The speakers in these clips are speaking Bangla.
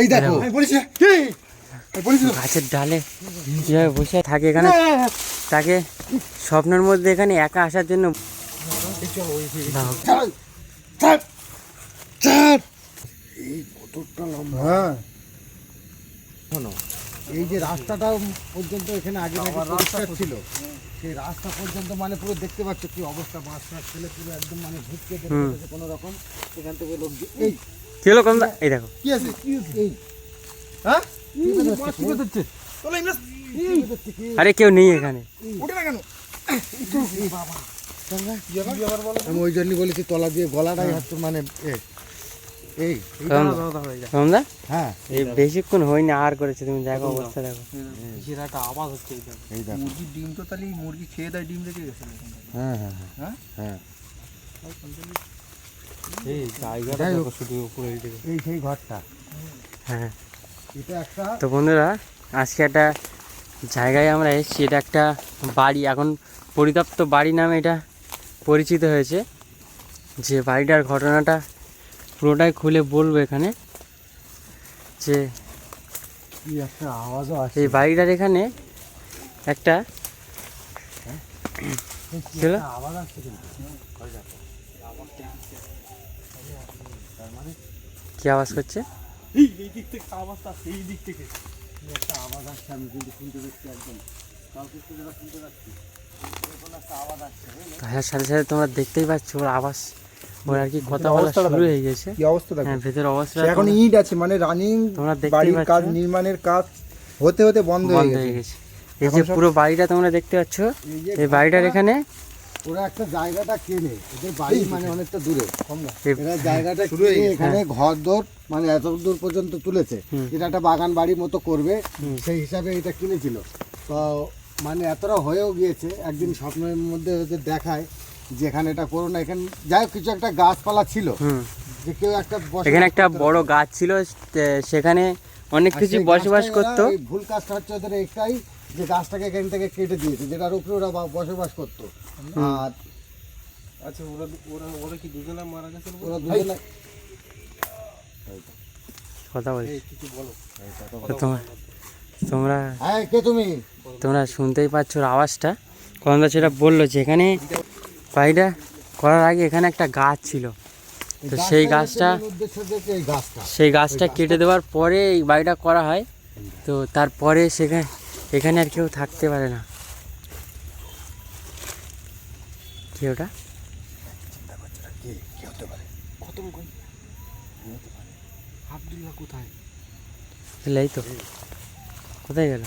এই দেখো গাছের ডালে কিভাবে বসে থাকে এখানে, তাকে স্বপ্নের মধ্যে এখানে একা আসার জন্য হ্যাঁ এই যে রাস্তাটা পর্যন্ত এখানে আগে পরিষ্কার ছিল, সেই রাস্তা পর্যন্ত মানে পুরো দেখতে পাচ্ছ কি অবস্থা, মাছ টাছ ছেলে পুরো একদম মানে ভুটকে কোনো রকম এখান থেকে লোক এই কি হলো কমদা, এই দেখো কি আছে এই হ্যাঁ আরে কেউ নেই এখানে। আমি ওই জন্যই বলেছি তলা দিয়ে গলাটাই হচ্ছে মানে কমদা হ্যাঁ এই বেশিক্ষণ হয়নি আর করেছে, তুমি দেখো অবস্থা দেখো, একটা আওয়াজ হচ্ছে। মুরগির ডিম তো তাহলে মুরগি খেয়ে দেয়, ডিম রেখে গেছে। হ্যাঁ হ্যাঁ হ্যাঁ হ্যাঁ এই জায়গাটা দেখো শুধু উপরে এই সেই ঘরটা। হ্যাঁ এটা একটা তো বন্ধুরা আজকে একটা জায়গায় আমরা এসেছি, এটা একটা বাড়ি, এখন পরিত্যক্ত বাড়ি নামে এটা পরিচিত হয়েছে। যে বাড়িটার ঘটনাটা পুরোটাই খুলে বলবো এখানে, যে কি একটা আওয়াজও আসে এই বাড়িটার এখানে একটা ছিল, আওয়াজ আসছে কিন্তু কি আওয়াজ করছে, এই দিক থেকে আওয়াজটা আসছে, এই দিক থেকে একটা আওয়াজ আসছে, আমি কিন্তু শুনতে পাচ্ছি একদম কাউকে একটু যারা শুনতে পাচ্ছি এরকম একটা আওয়াজ আসছে। তার সাথে সাথে তোমরা দেখতেই পাচ্ছ ওর আওয়াজ, ওর আর কি কথা বলা শুরু হয়ে গেছে। কি অবস্থা দেখো, হ্যাঁ ভেতর অবস্থা এখন ইট আছে মানে রানিং তোমরা দেখতেই বাড়ির পাচ্ছ কাজ নির্মাণের কাজ হতে হতে বন্ধ হয়ে গেছে। এই যে পুরো বাড়িটা তোমরা দেখতে পাচ্ছ, এই বাড়িটার এখানে ওরা একটা জায়গাটা কেনে, ওদের বাড়ি মানে অনেকটা দূরে, এরা জায়গাটা কিনে এখানে ঘর দর মানে এত দূর পর্যন্ত তুলেছে, এটা একটা বাগান বাড়ির মতো করবে সেই হিসাবে এটা কিনেছিল। তো মানে এতটা হয়েও গিয়েছে, একদিন স্বপ্নের মধ্যে ওদের দেখায় যেখানে এটা করো না, এখানে যাই হোক কিছু একটা গাছপালা ছিল, যে কেউ একটা এখানে একটা বড় গাছ ছিল, সেখানে অনেক কিছু বসবাস করতো। ভুল কাজটা হচ্ছে ওদের একটাই, যে গাছটাকে এখান থেকে কেটে দিয়েছে, যেটার উপরে ওরা বসবাস করতো। আর আচ্ছা ওরা ওরা ওরা কি দুজনে মারা গেছে? ওরা দুজনে কথা বলছি, কিছু বলো। তো তোমরা হ্যাঁ কে তুমি তোমরা শুনতেই পাচ্ছ ওর আওয়াজটা। কমদা সেটা বললো যে এখানে বাড়িটা করার আগে এখানে একটা গাছ ছিল, তো সেই গাছটা কেটে দেওয়ার পরে এই বাড়িটা করা হয়। তো তারপরে এখানে আর কেউ থাকতে পারে না। কি ওটা? আব্দুল্লাহ কোথায়? এই তো কোথায় গেল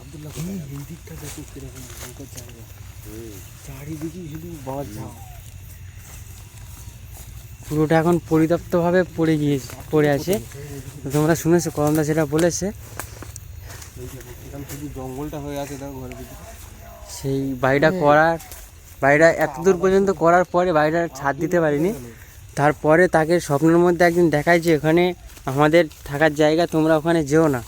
আব্দুল্লাহ এই দিকটা দেখো কিরকম ভয়ঙ্কর জায়গা, চারিদিকে শুধু বাদ যাও। পুরোটা এখন পরিত্যক্তভাবে পড়ে আছে। তোমরা শুনেছো কমদা সেটা বলেছে, শুধু জঙ্গলটা হয়ে আছে দেখো ঘরের ভিতরে। সেই বাড়িটা এত দূর পর্যন্ত করার পরে বাড়িটা ছাদ দিতে পারিনি। তারপরে তাকে স্বপ্নের মধ্যে একদিন দেখায় যে ওখানে আমাদের থাকার জায়গা, তোমরা ওখানে যেও না।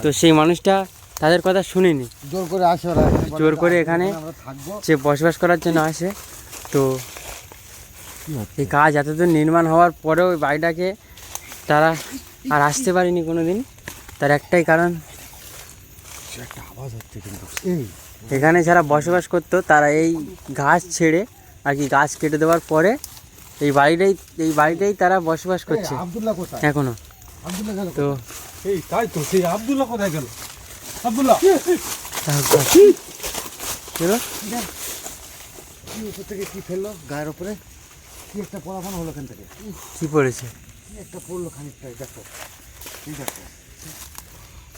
তো সেই মানুষটা তাদের কথা শুনিনি, জোর করে আসে ওরা, জোর করে এখানে যে বসবাস করার জন্য আসে। তো এই কাজ এতদূর নির্মাণ হওয়ার পরেও ওই বাড়িটাকে তারা আর আসতে পারেনি কোনো দিন। তার একটাই কারণ, একটা আওয়াজ হচ্ছে কিন্তু এখানে যারা বসবাস করতো তারা এই গাছ ছেড়ে আর কি গাছ কেটে দেওয়ার পরে এই বাড়িটাই তারা বসবাস করছে আব্দুল্লাহ কোথায় এখনো। আব্দুল্লাহ গেল তো এই তাই তো, সেই আব্দুল্লাহ কোথায় গেল? আব্দুল্লাহ কি উপর থেকে কি ফেললো গায়ের উপরে, কি একটা পড়াশোনা হলো এখান থেকে, কি পড়েছে, কি একটা পড়লো খানিকটা, দেখো এই দেখো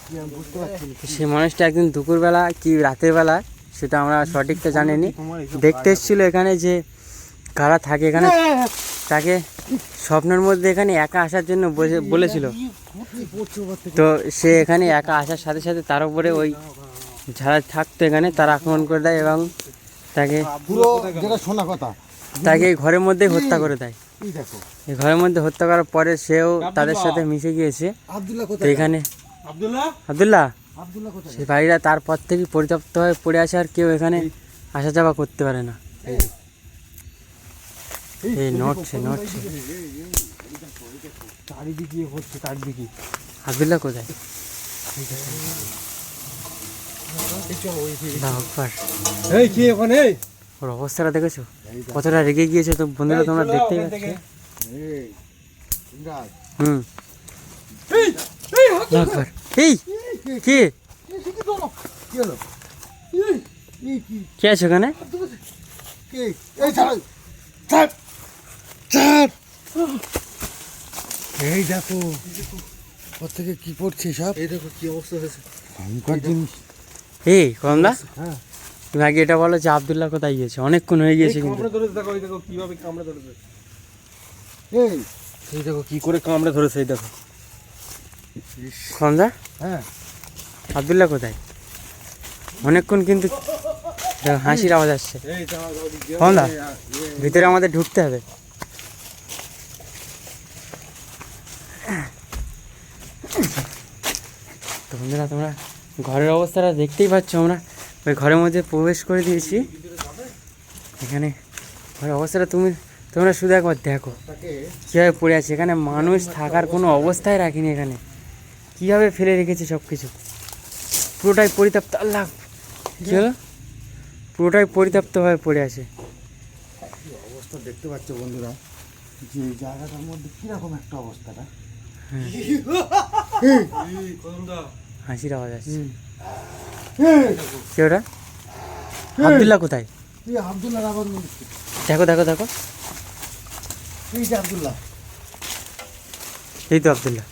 কি আমি বুঝতে পারছি না। সে মানুষটা একদিন দুপুরবেলা কি রাতের বেলা সেটা আমরা সঠিকটা জানিনি, দেখতে এসেছিলো এখানে যে কারা থাকে এখানে, তাকে স্বপ্নের মধ্যে এখানে একা আসার জন্য বলেছিল। তো সে এখানে একা আসার সাথে সাথে তার উপরে ওই যারা থাকতো এখানে তারা আক্রমণ করে দেয় এবং তাকে পুরো যেটা শোনা কথা তাকে এই ঘরের মধ্যেই হত্যা করে দেয়। এই দেখো এই ঘরের মধ্যে হত্যা করার পরে সেও তাদের সাথে মিশে গিয়েছে। আব্দুল্লাহ তো কোথায়, এখানে আব্দুল্লাহ আব্দুল্লাহ আব্দুল্লাহ কোথায়, সেই বাড়িটা তারপর থেকে পরিত্যক্ত হয়ে পড়ে আসে, আর কেউ এখানে আসা যাওয়া করতে পারে না। এই নড়ছে চারিদিকে হচ্ছে, চারিদিকে আব্দুল্লাহ কোথায়? আল্লাহু আকবার। এই কি ওখানে? ওর অবস্থাটা দেখেছো কতটা রেগে গিয়েছে, তো বন্ধুরা তোমরা দেখতেই পাচ্ছ। এই ইমরান, হুম, আল্লাহু আকবার। এই কে কি হলো? কে আছে ওখানে? কি? এই ছাড় ছাড় ছাড়। এই দেখো ওর থেকে কি পড়ছে সব। এই দেখো কি অবস্থা হয়েছে। ভয়ঙ্কর জিনিস। এই কমলা, হ্যাঁ তুমি আগে এটা বলো যে আব্দুল্লাহ কোথায় গিয়েছে, অনেকক্ষণ হয়ে গিয়েছে কিন্তু। কামড়ে ধরেছে দেখো, এই দেখো কিভাবে কামড়ে ধরেছে। এই এই দেখো কি করে কামড়ে ধরেছে, এই দেখো। কমলা, হ্যাঁ আব্দুল্লাহ কোথায়? অনেকক্ষণ কিন্তু দেখো, হাসির আওয়াজ আসছে। এই যাও যাও দিকে। কমলা, ভিতরে আমাদের ঢুকতে হবে। তো বন্ধুরা তোমরা ঘরের অবস্থাটা দেখতেই পাচ্ছ, আমরা ওই ঘরের মধ্যে প্রবেশ করে দিয়েছি। এখানে ঘরের অবস্থাটা তোমরা শুধু একবার দেখো কীভাবে পড়ে আছে। এখানে মানুষ থাকার কোনো অবস্থায় রাখিনি, এখানে কীভাবে ফেলে রেখেছে সব কিছু, পুরোটাই পরিত্যক্ত। আল্লাহ, কী হলো? পুরোটাই পরিত্যক্তভাবে পড়ে আছে। কি অবস্থা দেখতে পাচ্ছ বন্ধুরা, যে এই জায়গাটার মধ্যে কিরকম একটা অবস্থাটা। এই কদমদা, হাসির আওয়াজ আসছে। এই, কে ওটা? আব্দুল্লাহ কোথায়? এই আব্দুল্লাহ আবার দেখো দেখো দেখো, এই যে আব্দুল্লাহ, এই তো আব্দুল্লাহ।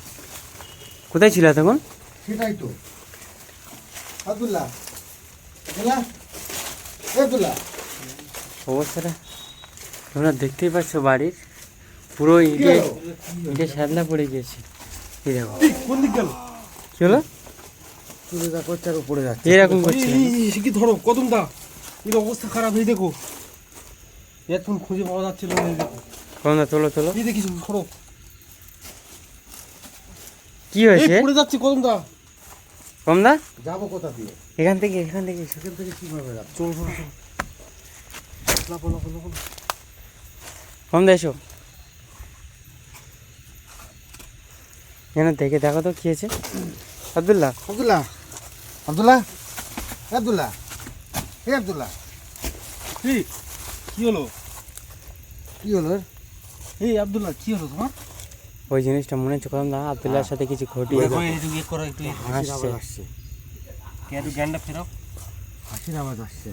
কোথায় ছিল তখন? সেটাই তো আব্দুল্লাহ। আব্দুল্লাহ, এই আব্দুল্লাহ। অবস্থাটা তোমরা দেখতেই পাচ্ছ, বাড়ির পুরো ইটে ইটে শ্যাদলা পড়ে গিয়েছে। এই দেখো এই কোন দিক গেল? কি হলো, তুলে যা করছে আর উপরে যাচ্ছে। এরকম করছে। সে কি ধরো কদমদা, এর অবস্থা খারাপ। এই দেখো এখন খুঁজে পাওয়া যাচ্ছিল না। এই দেখো, কমলা তোলো তোলো, এই দেখিস ধরো। কি এই হয়েছে পড়ে যাচ্ছে কদমদা। কমলা? যাবো কোথা দিয়ে? এখান থেকে এসো। সেখান থেকে কিভাবে যাবো? চল চল চল। Lafont Lafont Lafont. কমলা এসো, এখানে দেখে দেখো তো কি হয়েছে। আব্দুল্লাহ, আব্দুল্লাহ, আব্দুল্লাহ, আব্দুল্লাহ, এই আব্দুল্লাহ, এই কি হলো? কি হলো? এই আব্দুল্লাহ কি হলো তোমার? ওই জিনিসটা মনে হচ্ছে কমলা আব্দুল্লাহর সাথে কিছু ঘটিয়ে দেখো এই যে করো একটু, হাসির হাসছে। আওয়াজ আসছে, কে একটু জ্ঞানটা ফেরাও। হাসির আওয়াজ আসছে।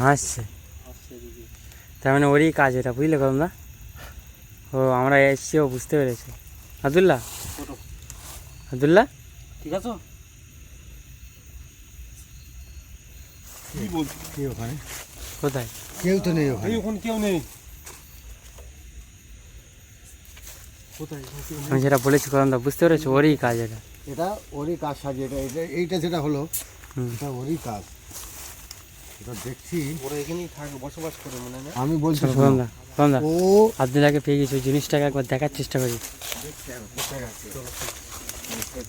হাসছে, তার মানে ওরই কাজ এটা, বুঝলে কমলা? ও আমরা এসছি, ও বুঝতে পেরেছে। আব্দুল্লাহ, ফটো আব্দুল্লাহ ঠিক আছে? কি বলছিস? কে ওখানে? কোথায়? কেউ তো নেই এই ওখানে। ওখানে কেউ নেই। কোথায় কেউ নেই? আমি যেটা বলেছি কমলা, বুঝতে পেরেছো? ওরই কাজ এটা। এটা ওরই কাজ সাজিয়ে, এইটা যেটা হলো হুম। এটা ওরই কাজ। এটা দেখছি, ওরা এখানেই থাকে, বসবাস করে মনে হয় না? আমি বলছি চলো শোনো, কমলা, কমলা ও আব্দুল্লাহকে পেয়ে গেছি, ওই জিনিসটাকে একবার দেখার চেষ্টা করি। কোথায় আছে?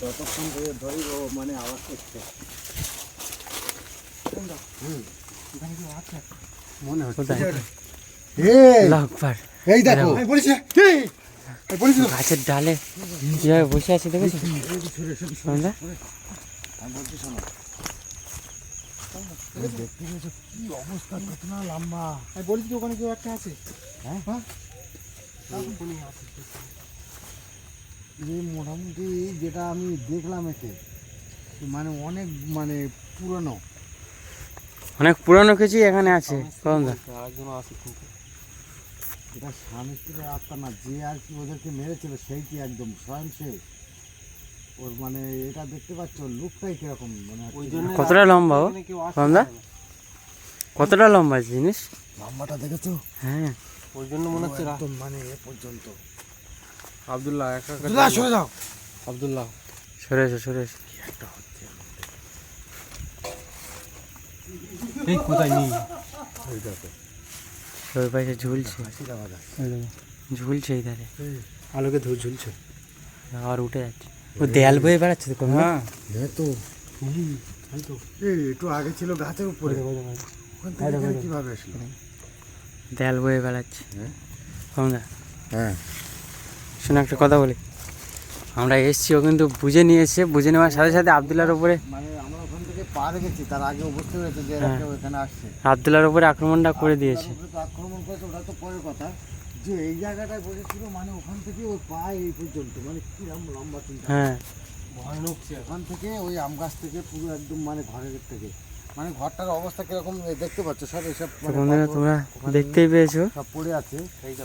যতক্ষণ ধরি ও মানে আওয়াজ করছে। মনে হচ্ছে কোথায়? এই, আল্লাহু আকবার। এই দেখো, এই বলিস গাছের ডালে কিভাবে বসে আছে দেখেছো কমলা? আমি বলছি শোনো, এই দেখতে পেয়েছো কি অবস্থা, কত না লম্বা। আমি বলিস কি ওখানে কেউ একটা আছে? হ্যাঁ হ্যাঁ, ওখানেই আছে। এই মোটামুটি যেটা আমি দেখলাম এতে মানে অনেক মানে পুরনো। অনেক পুরানো কিছু এখানে আছে কমলা। আরেকজনও আছে কিন্তু। এটা স্বামী স্ত্রীর আত্মা না, যে আর কি ওদেরকে মেরেছিল সেই কি একদম স্বয়ং সে। ওর মানে এটা দেখতে পাচ্ছ লুকটাই কিরকম মানে ওই জন্য কতটা লম্বা ও এখানে কেউ আসতে কমলা? পারে না। কতটা লম্বা জিনিস? লম্বাটা দেখেছো? হ্যাঁ, ওই জন্য মনে হচ্ছে একদম মানে এ পর্যন্ত। আব্দুল্লাহ একা একা আব্দুল্লাহ, সরে যাও। আব্দুল্লাহ সরে এসো সরে এসো। একটা হচ্ছে এই কোথায় নেই? ওই দেখো ওই পাশে ঝুলছে, হাসির আওয়াজ আসছে। ঝুলছে এই ধারে, আলোকে ধরে ঝুলছে। আর উঠে যাচ্ছে। ও দেয়াল বয়ে বেড়াচ্ছে তো কমলা। হ্যাঁ তো এই তো এই একটু আগে ছিল গাছের উপরে, ওখান থেকে এখানে কিভাবে আসলো? দেয়াল বয়ে বেড়াচ্ছে হ্যাঁ কমলা। হ্যাঁ শুনে একটা কথা বলি, আমরা এসছি, ও কিন্তু বুঝে নিয়েছে, বুঝে নেওয়ার সাথে সাথে আবদুল্লার উপরে মানে আমরা ওখান থেকে পার গেছি, তার আগে অবস্থা হয়েছে যে এরা হ্যাঁ। কেউ এখানে আসছে, আবদুল্লার উপরে আক্রমণটা করে দিয়েছে। তার উপরে তো আক্রমণ করেছে, ওটা তো পরের কথা। যে এই জায়গাটায় বসেছিল মানে ওখান থেকে ওই পায়ে এই পর্যন্ত, মানে কিরম লম্বা চিন্তা, হ্যাঁ, ভয়ানক চেয়ার। ওখান থেকে ওই আম গাছ থেকে পুরো একদম মানে ঘরের থেকে, মানে ঘরটার অবস্থা কিরকম দেখতে পাচ্ছ, সব এসব তো মানে বন্ধুরা পাথর তোমরা ওখানে দেখতেই পেয়েছো, সব পড়ে আছে।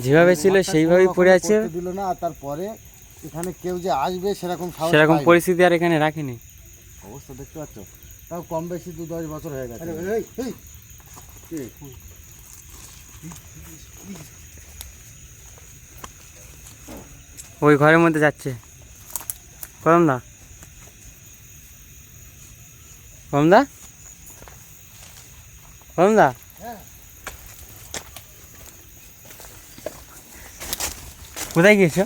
যেভাবে ছিল ঘরটা সেইভাবেই কোনোরকমে পড়ে আছে। পড়তে দিল না, আর তারপরে এখানে কেউ যে আসবে সেরকম সাহস সেরকম পায়নি। পরিস্থিতি আর এখানে রাখিনি। অবস্থা দেখতে পাচ্ছ, তাও কম বেশি 2-10 বছর হয়ে গেছে। কে? ওই ঘরের মধ্যে যাচ্ছে। করমদা, করমদা, করমদা, হ্যাঁ। কোথায় গিয়েছো?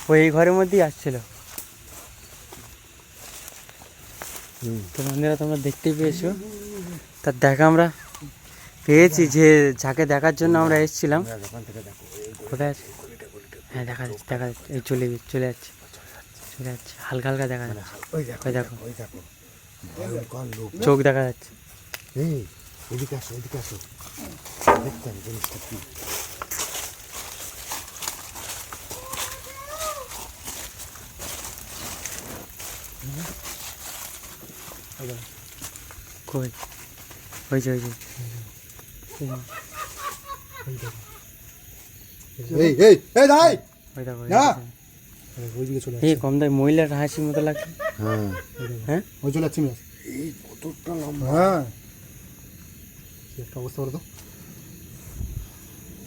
ওই এই ঘরের মধ্যেই আসছিল। তো বন্ধুরা তোমরা দেখতেই পেয়েছো, তার দেখা আমরা পেয়েছি, যে যাকে দেখার জন্য আমরা এসেছিলাম। কোথায় আছে? হ্যাঁ, দেখা যাচ্ছে, দেখা যাচ্ছে, এই চলে যাচ্ছে, চলে যাচ্ছে, হালকা হালকা দেখা যাচ্ছে। ওই দেখো, ওই দেখো, ওই দেখো, ভয়ঙ্কর লোক। চোখ দেখা যাচ্ছে। এই এদিকে আসো, এদিকে আসো, দেখতে হবে জিনিসটা কি। কই? ওই যে, ওই যে, এই এই এই দাই, ওই দেখো, না। ওইদিকে চলে এই কম দায় মহিলার হাসির মতো লাগছে। হ্যাঁ হ্যাঁ, ওই চলে যাচ্ছি না, এই কতটা লম্বা। হ্যাঁ, একটা অবস্থা করে তো।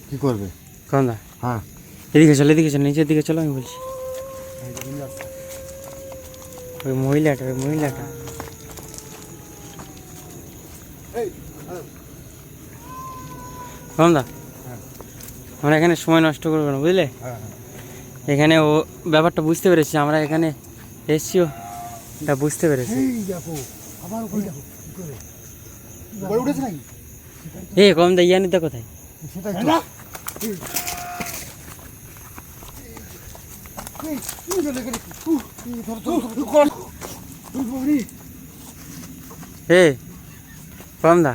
কি করবে? কম দা, হ্যাঁ, এদিকে চলো, এদিকে চলো, নিচের দিকে চলো, আমি বলছি। ওই মহিলাটা, ওই মহিলাটা। কম দা, আমরা এখানে সময় নষ্ট করবো না, বুঝলে? হ্যাঁ, এখানে ও ব্যাপারটা বুঝতে পেরেছি, আমরা এখানে এসছিও, এটা বুঝতে পেরেছি। এই দেখো, আবার ওখানে দেখো কি করে উপরে উঠেছে নাকি? এ কম দা, ইয়ানিটা কোথায়? সেটাই তো। এই, এই চলে গেলে। এই ধরো, ধরো, ধরো, ধরো। এ কম দা,